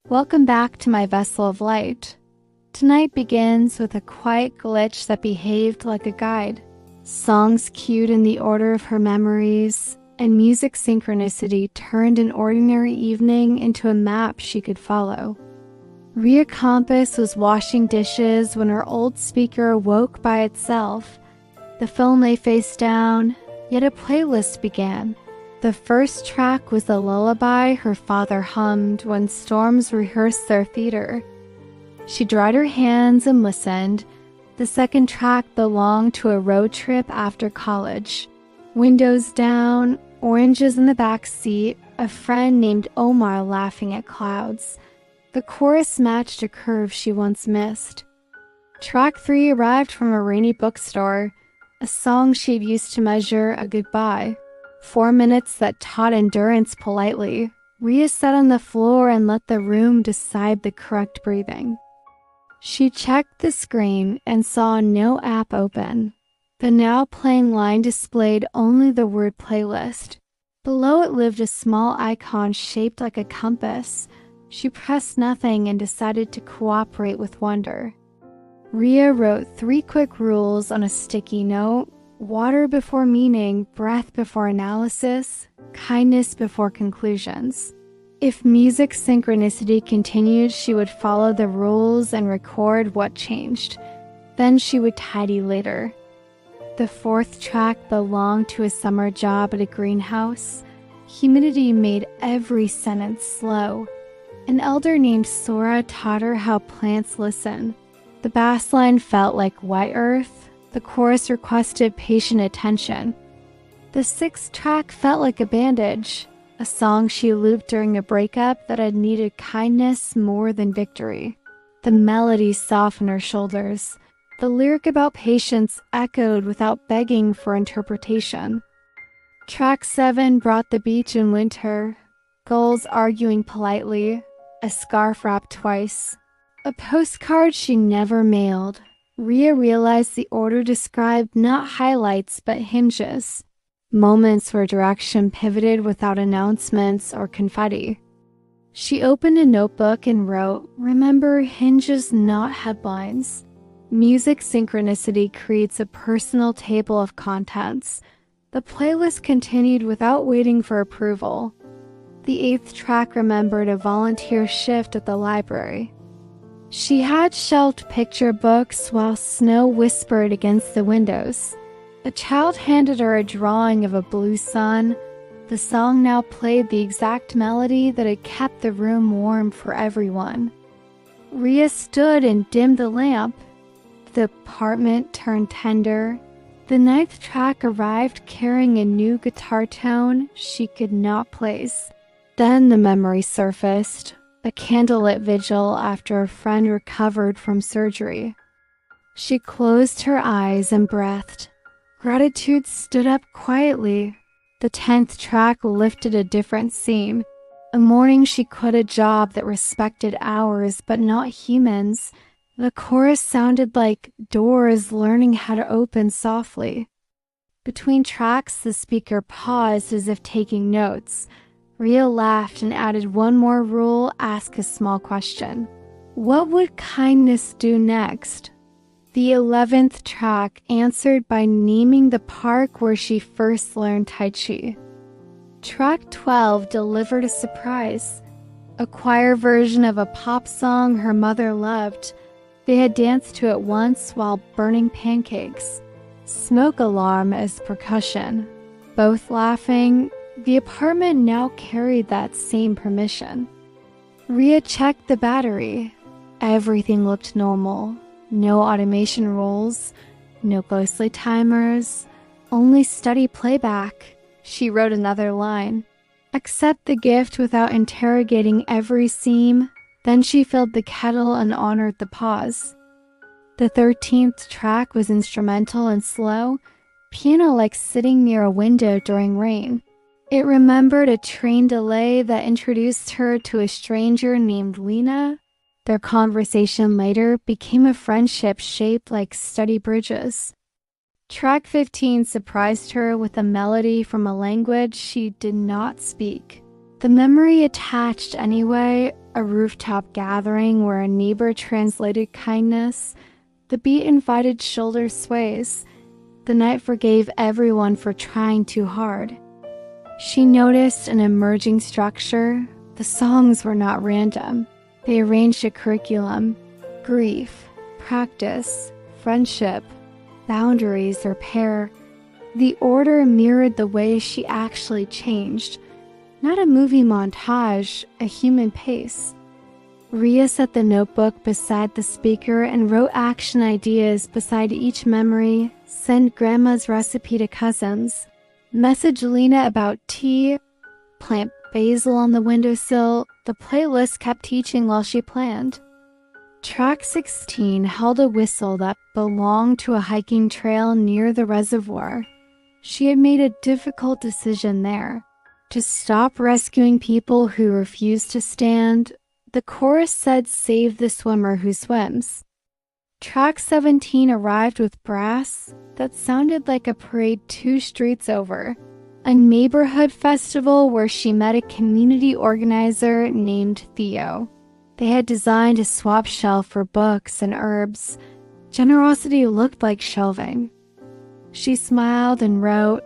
Welcome back to my vessel of light. Tonight begins with a quiet glitch that behaved like a guide. Songs cued in the order of her memories, and music synchronicity turned an ordinary evening into a map she could follow. Rhea Compass was washing dishes when her old speaker awoke by itself. The phone lay face down, yet a playlist began. The first track was the lullaby her father hummed when storms rehearsed their theater. She dried her hands and listened. The second track belonged to a road trip after college. Windows down, oranges in the back seat, a friend named Omar laughing at clouds. The chorus matched a curve she once missed. Track 3 arrived from a rainy bookstore, a song she'd used to measure a goodbye. 4 minutes that taught endurance politely. Rhea sat on the floor and let the room decide the correct breathing. She checked the screen and saw no app open. The now playing line displayed only the word playlist. Below it lived a small icon shaped like a compass. She pressed nothing and decided to cooperate with wonder. Rhea wrote 3 quick rules on a sticky note: water before meaning, breath before analysis, kindness before conclusions. If music synchronicity continued, she would follow the rules and record what changed. Then she would tidy later. The 4th track belonged to a summer job at a greenhouse. Humidity made every sentence slow. An elder named Sora taught her how plants listen. The bass line felt like white earth. The chorus requested patient attention. The 6th track felt like a bandage, a song she looped during a breakup that had needed kindness more than victory. The melody softened her shoulders. The lyric about patience echoed without begging for interpretation. Track 7 brought the beach in winter, gulls arguing politely, a scarf wrapped twice. A postcard she never mailed. Rhea realized the order described not highlights but hinges, moments where direction pivoted without announcements or confetti. She opened a notebook and wrote, "Remember, hinges, not headlines." Music synchronicity creates a personal table of contents. The playlist continued without waiting for approval. The 8th track remembered a volunteer shift at the library. She had shelved picture books while snow whispered against the windows. A child handed her a drawing of a blue sun. The song now played the exact melody that had kept the room warm for everyone. Rhea stood and dimmed the lamp. The apartment turned tender. The 9th track arrived carrying a new guitar tone she could not place. Then the memory surfaced. A candlelit vigil after a friend recovered from surgery. She closed her eyes and breathed. Gratitude stood up quietly. The 10th track lifted a different scene. A morning she quit a job that respected hours but not humans. The chorus sounded like doors learning how to open softly. Between tracks, the speaker paused as if taking notes. Rhea laughed and added one more rule: ask a small question. What would kindness do next? The 11th track answered by naming the park where she first learned Tai Chi. Track 12 delivered a surprise, a choir version of a pop song her mother loved. They had danced to it once while burning pancakes. Smoke alarm as percussion. Both laughing, the apartment now carried that same permission. Rhea checked the battery. Everything looked normal. No automation rules, no ghostly timers, only steady playback. She wrote another line. Accept the gift without interrogating every seam. Then she filled the kettle and honored the pause. The 13th track was instrumental and slow, piano-like sitting near a window during rain. It remembered a train delay that introduced her to a stranger named Lena. Their conversation later became a friendship shaped like steady bridges. Track 15 surprised her with a melody from a language she did not speak. The memory attached anyway, a rooftop gathering where a neighbor translated kindness. The beat invited shoulder sways. The night forgave everyone for trying too hard. She noticed an emerging structure. The songs were not random. They arranged a curriculum: grief, practice, friendship, boundaries, repair. The order mirrored the way she actually changed. Not a movie montage, a human pace. Rhea set the notebook beside the speaker and wrote action ideas beside each memory. Send grandma's recipe to cousins. Message Lena about tea. Plant basil on the windowsill. The playlist kept teaching while she planned. Track 16 held a whistle that belonged to a hiking trail near the reservoir. She had made a difficult decision there: to stop rescuing people who refused to stand. The chorus said, "Save the swimmer who swims." Track 17 arrived with brass that sounded like a parade 2 streets over, a neighborhood festival where she met a community organizer named Theo. They had designed a swap shelf for books and herbs. Generosity looked like shelving. She smiled and wrote,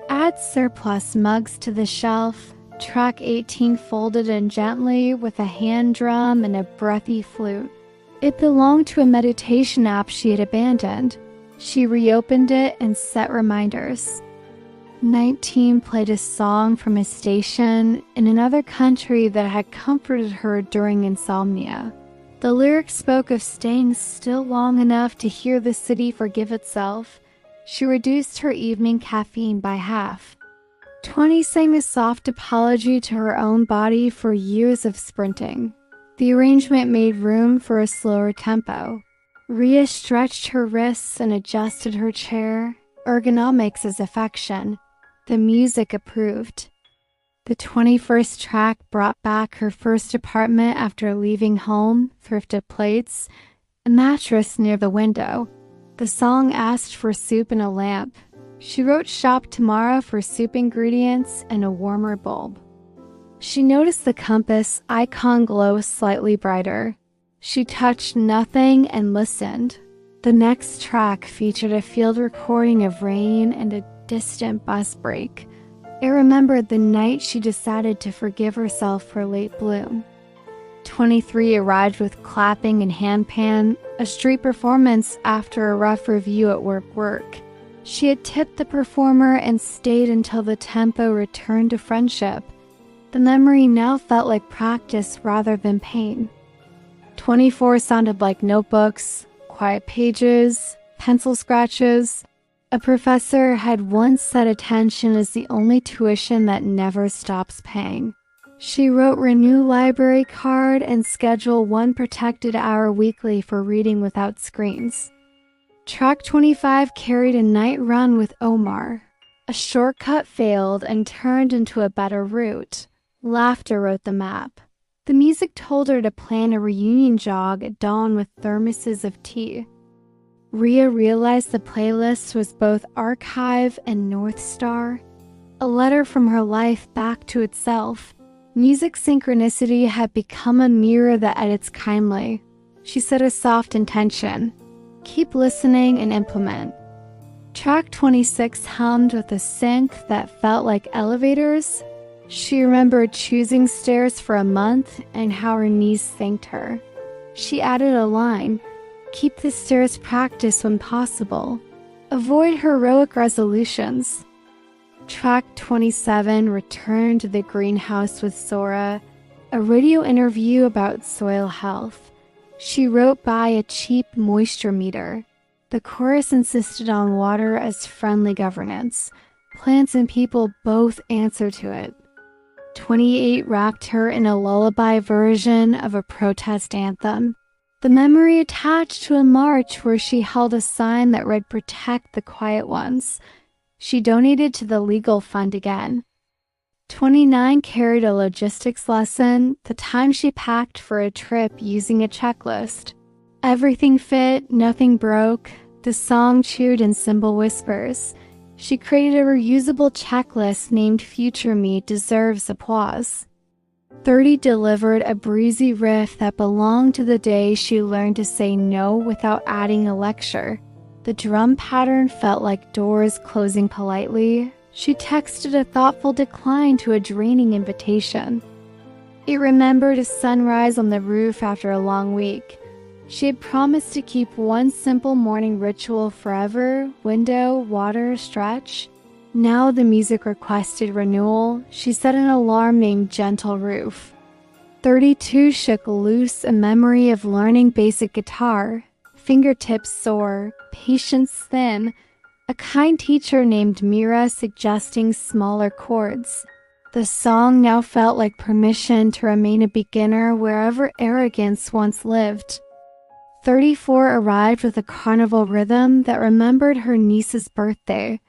"Add surplus mugs to the shelf." Track 18 folded in gently with a hand drum and a breathy flute. It belonged to a meditation app she had abandoned. She reopened it and set reminders. 19 played a song from a station in another country that had comforted her during insomnia. The lyrics spoke of staying still long enough to hear the city forgive itself. She reduced her evening caffeine by half. 20 sang a soft apology to her own body for years of sprinting. The arrangement made room for a slower tempo. Rhea stretched her wrists and adjusted her chair. Ergonomics is affection. The music approved. The 21st track brought back her first apartment after leaving home, thrifted plates, a mattress near the window. The song asked for soup and a lamp. She wrote "Shop tomorrow" for soup ingredients and a warmer bulb. She noticed the compass icon glow slightly brighter. She touched nothing and listened. The next track featured a field recording of rain and a distant bus break. It remembered the night she decided to forgive herself for late bloom. 23 arrived with clapping and handpan, a street performance after a rough review at work. She had tipped the performer and stayed until the tempo returned to friendship. The memory now felt like practice rather than pain. 24 sounded like notebooks, quiet pages, pencil scratches. A professor had once said attention is the only tuition that never stops paying. She wrote "Renew library card" and schedule 1 protected hour weekly for reading without screens. Track 25 carried a night run with Omar. A shortcut failed and turned into a better route. Laughter wrote the map. The music told her to plan a reunion jog at dawn with thermoses of tea. Rhea realized the playlist was both archive and North Star, a letter from her life back to itself. Music Synchronicity had become a mirror that edits kindly. She set a soft intention: keep listening and implement. Track 26 hummed with a sync that felt like elevators. She remembered choosing stairs for a month and how her knees thanked her. She added a line: keep the stairs practice when possible. Avoid heroic resolutions. Track 27 returned to the greenhouse with Sora, a radio interview about soil health. She wrote by a cheap moisture meter. The chorus insisted on water as friendly governance. Plants and people both answer to it. 28 wrapped her in a lullaby version of a protest anthem. The memory attached to a march where she held a sign that read "Protect the Quiet Ones." She donated to the legal fund again. 29 carried a logistics lesson, the time she packed for a trip using a checklist. Everything fit, nothing broke. The song chewed in cymbal whispers. She created a reusable checklist named "Future Me Deserves Applause." 30 delivered a breezy riff that belonged to the day she learned to say no without adding a lecture. The drum pattern felt like doors closing politely. She texted a thoughtful decline to a draining invitation. It remembered a sunrise on the roof after a long week. She had promised to keep one simple morning ritual forever: window, water, stretch. Now the music requested renewal. She set an alarm named Gentle Roof. 32 shook loose a memory of learning basic guitar. Fingertips sore, patience thin. A kind teacher named Mira suggesting smaller chords. The song now felt like permission to remain a beginner wherever arrogance once lived. 34 arrived with a carnival rhythm that remembered her niece's birthday.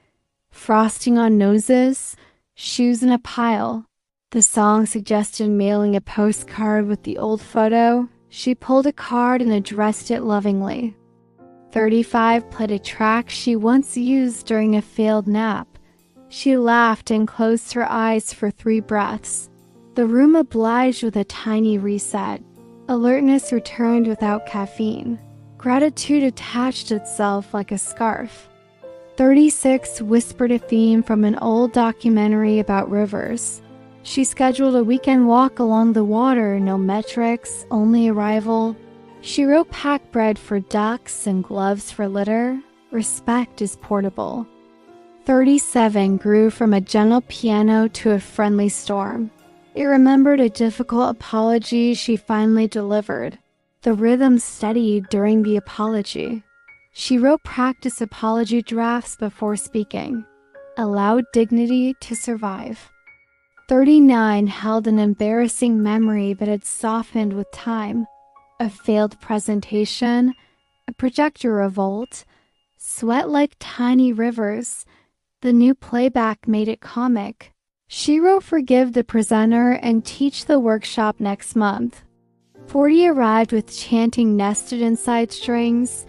Frosting on noses, shoes in a pile. The song suggested mailing a postcard with the old photo. She pulled a card and addressed it lovingly. 35 played a track she once used during a failed nap. She laughed and closed her eyes for 3 breaths. The room obliged with a tiny reset. Alertness returned without caffeine. Gratitude attached itself like a scarf. 36 whispered a theme from an old documentary about rivers. She scheduled a weekend walk along the water, no metrics, only arrival. She wrote pack bread for ducks and gloves for litter. Respect is portable. 37 grew from a gentle piano to a friendly storm. It remembered a difficult apology she finally delivered. The rhythm steadied during the apology. She wrote practice apology drafts before speaking. Allowed dignity to survive. 39 held an embarrassing memory that had softened with time. A failed presentation, a projector revolt, sweat like tiny rivers. The new playback made it comic. She wrote forgive the presenter and teach the workshop next month. 40 arrived with chanting nested inside strings.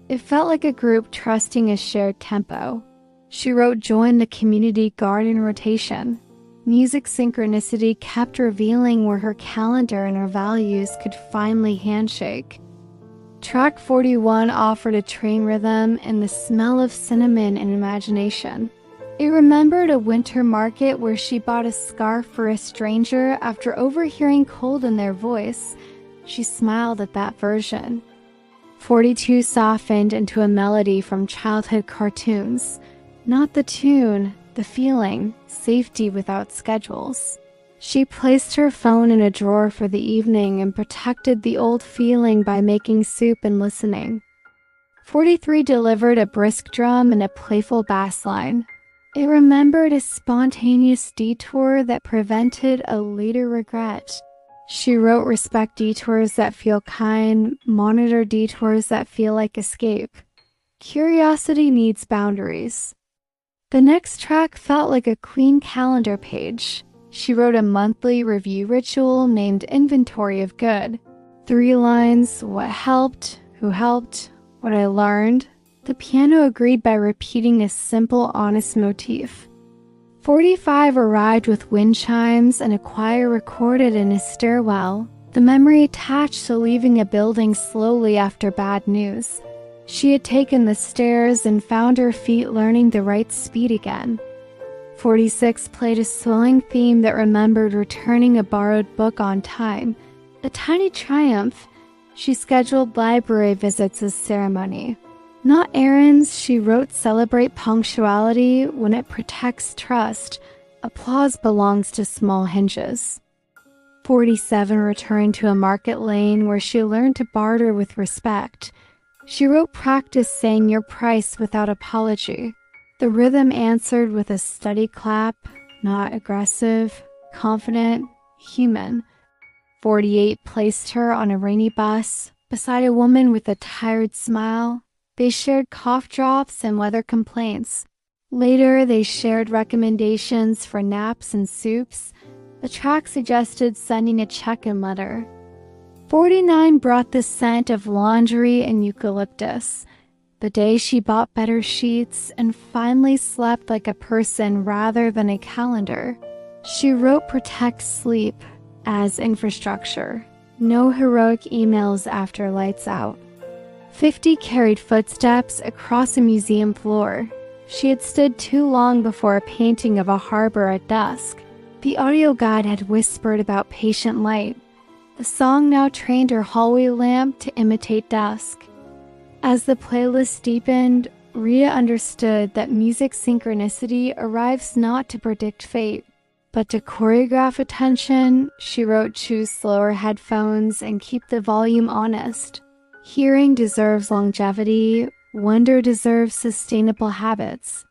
It felt like a group trusting a shared tempo. She wrote join the community garden rotation. Music synchronicity kept revealing where her calendar and her values could finally handshake. Track 41 offered a train rhythm and the smell of cinnamon and imagination. It remembered a winter market where she bought a scarf for a stranger after overhearing cold in their voice. She smiled at that version. 42 softened into a melody from childhood cartoons. Not the tune, the feeling, safety without schedules. She placed her phone in a drawer for the evening and protected the old feeling by making soup and listening. 43 delivered a brisk drum and a playful bass line. It remembered a spontaneous detour that prevented a later regret. She wrote respect detours that feel kind, monitor detours that feel like escape. Curiosity needs boundaries. The next track felt like a clean calendar page. She wrote a monthly review ritual named Inventory of Good. 3 lines: what helped, who helped, what I learned. The piano agreed by repeating a simple, honest motif. 45 arrived with wind chimes and a choir recorded in a stairwell. The memory attached to leaving a building slowly after bad news. She had taken the stairs and found her feet learning the right speed again. 46 played a swelling theme that remembered returning a borrowed book on time. A tiny triumph. She scheduled library visits as ceremony. Not errands, she wrote celebrate punctuality when it protects trust. Applause belongs to small hinges. 47 returned to a market lane where she learned to barter with respect. She wrote practice saying your price without apology. The rhythm answered with a steady clap, not aggressive, confident, human. 48 placed her on a rainy bus beside a woman with a tired smile. They shared cough drops and weather complaints. Later, they shared recommendations for naps and soups. The track suggested sending a check-in letter. 49 brought the scent of laundry and eucalyptus. The day she bought better sheets and finally slept like a person rather than a calendar. She wrote protect sleep. as infrastructure. No heroic emails after lights out. 50 carried footsteps across a museum floor. She had stood too long before a painting of a harbor at dusk. The audio guide had whispered about patient light. The song now trained her hallway lamp to imitate dusk. As the playlist deepened, Rhea understood that music synchronicity arrives not to predict fate, but to choreograph attention. She wrote, choose slower headphones and keep the volume honest. Hearing deserves longevity. Wonder deserves sustainable habits.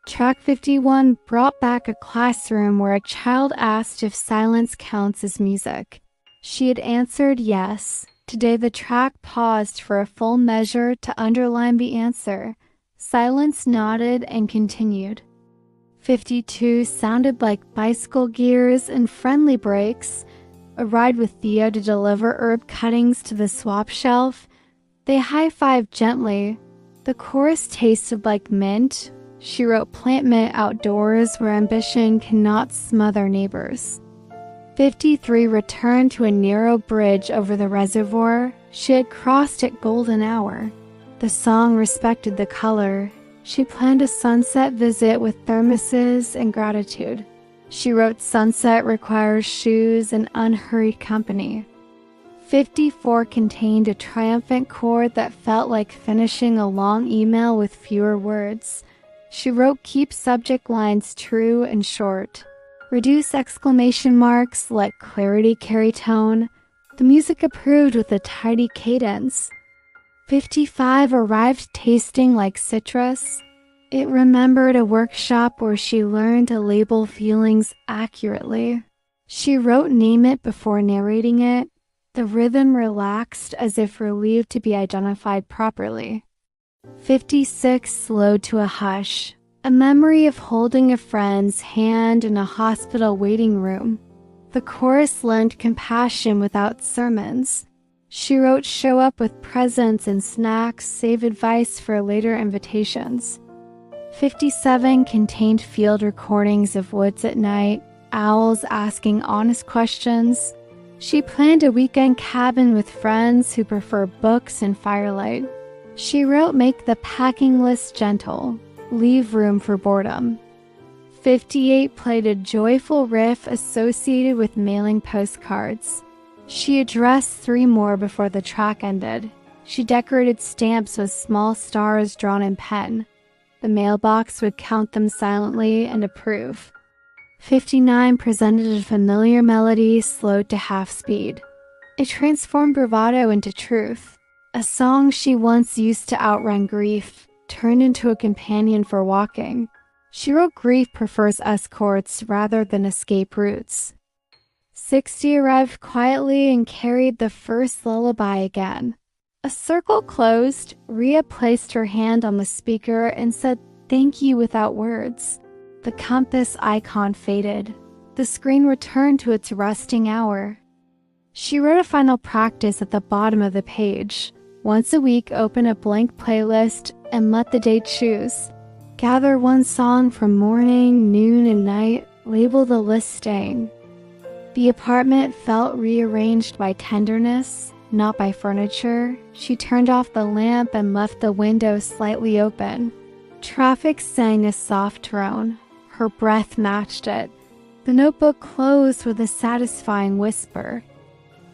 Track 51 brought back a classroom where a child asked if silence counts as music. She had answered yes. Today the track paused for a full measure to underline the answer. Silence nodded and continued. 52 sounded like bicycle gears and friendly brakes. A ride with Theo to deliver herb cuttings to the swap shelf. They high-fived gently. The chorus tasted like mint. She wrote, plant mint outdoors where ambition cannot smother neighbors. 53 returned to a narrow bridge over the reservoir. She had crossed at golden hour. The song respected the color. She planned a sunset visit with thermoses and gratitude. She wrote, sunset requires shoes and unhurried company. 54 contained a triumphant chord that felt like finishing a long email with fewer words. She wrote, keep subject lines true and short. Reduce exclamation marks, let clarity carry tone. The music approved with a tidy cadence. 55 arrived tasting like citrus. It remembered a workshop where she learned to label feelings accurately. She wrote, name it before narrating it. The rhythm relaxed as if relieved to be identified properly. 56 slowed to a hush. A memory of holding a friend's hand in a hospital waiting room. The chorus lent compassion without sermons. She wrote, show up with presents and snacks, save advice for later invitations. 57 contained field recordings of woods at night, owls asking honest questions. She planned a weekend cabin with friends who prefer books and firelight. She wrote, make the packing list gentle. Leave room for boredom. 58 played a joyful riff associated with mailing postcards. She addressed 3 more before the track ended. She decorated stamps with small stars drawn in pen. The mailbox would count them silently and approve. 59 presented a familiar melody slowed to half speed. It transformed bravado into truth. A song she once used to outrun grief turned into a companion for walking. She wrote, grief prefers escorts rather than escape routes. 60 arrived quietly and carried the first lullaby again. A circle closed. Rhea placed her hand on the speaker and said, thank you without words. The compass icon faded. The screen returned to its resting hour. She wrote a final practice at the bottom of the page. Once a week, open a blank playlist and let the day choose. Gather one song from morning, noon, and night. Label the list staying. The apartment felt rearranged by tenderness, not by furniture. She turned off the lamp and left the window slightly open. Traffic sang a soft drone. Her breath matched it. The notebook closed with a satisfying whisper.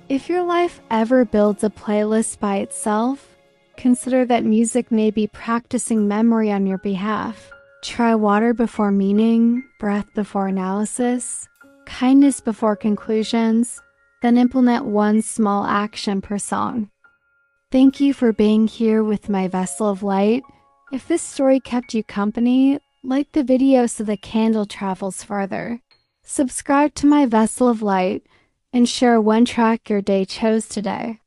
If your life ever builds a playlist by itself, consider that music may be practicing memory on your behalf. Try water before meaning, breath before analysis, kindness before conclusions, then implement one small action per song. Thank you for being here with my vessel of light. If this story kept you company, like the video so the candle travels farther. Subscribe to my vessel of light and share one track your day chose today.